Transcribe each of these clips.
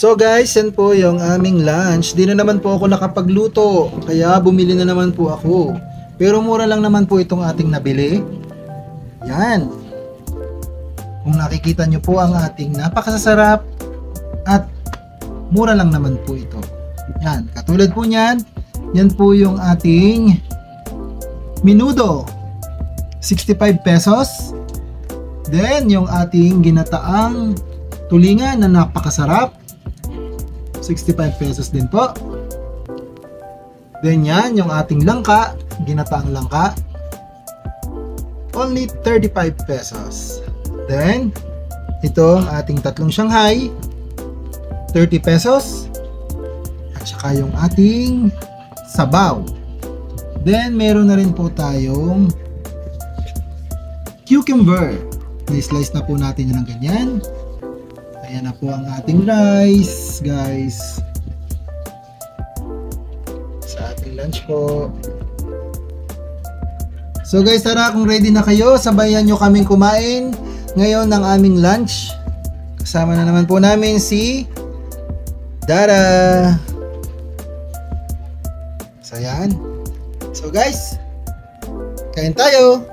So guys, yan po yung aming lunch. Di na naman po ako nakapagluto, kaya bumili na naman po ako. Pero mura lang naman po itong ating nabili. Yan. Kung nakikita nyo po ang ating napakasarap at mura lang naman po ito. Yan, katulad po niyan, yan po yung ating menudo, 65 pesos. Then yung ating ginataang tulingan na napakasarap, 65 pesos din po. Then yan, yung ating langka, ginataang langka, only 35 pesos. Then, ito ang ating tatlong Shanghai, 30 pesos. At saka yung ating sabaw. Then, meron na rin po tayong cucumber. I-slice na po natin yun ng ganyan. Ayan na po ang ating rice, guys. Sa ating lunch po. So guys, tara, kung ready na kayo, sabayan nyo kaming kumain ngayon ng aming lunch. Kasama na naman po namin si Dara. So yan. So guys, kain tayo.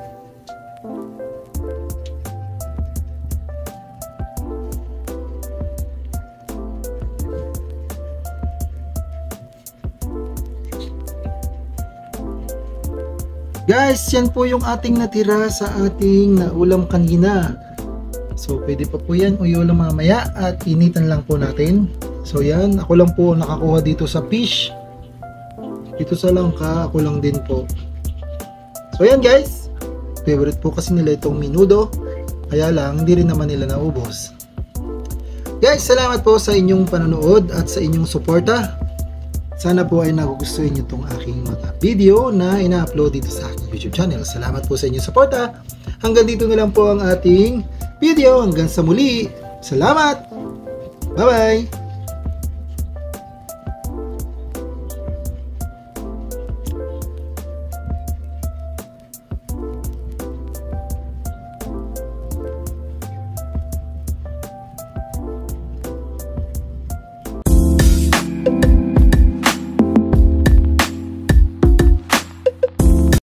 Guys, yan po yung ating natira sa ating naulam kanina. So, pwede pa po yan o ulam mamaya at initan lang po natin. So, yan. Ako lang po nakakuha dito sa fish. Dito sa langka, ako lang din po. So, yan guys. Favorite po kasi nila itong menudo. Kaya lang, hindi rin naman nila naubos. Guys, salamat po sa inyong panonood at sa inyong suporta. Sana po ay nagugustuhin nyo itong aking mga video na ina-upload dito sa aking YouTube channel. Salamat po sa inyong suporta. Hanggang dito na lang po ang ating video. Hanggang sa muli. Salamat! Bye-bye!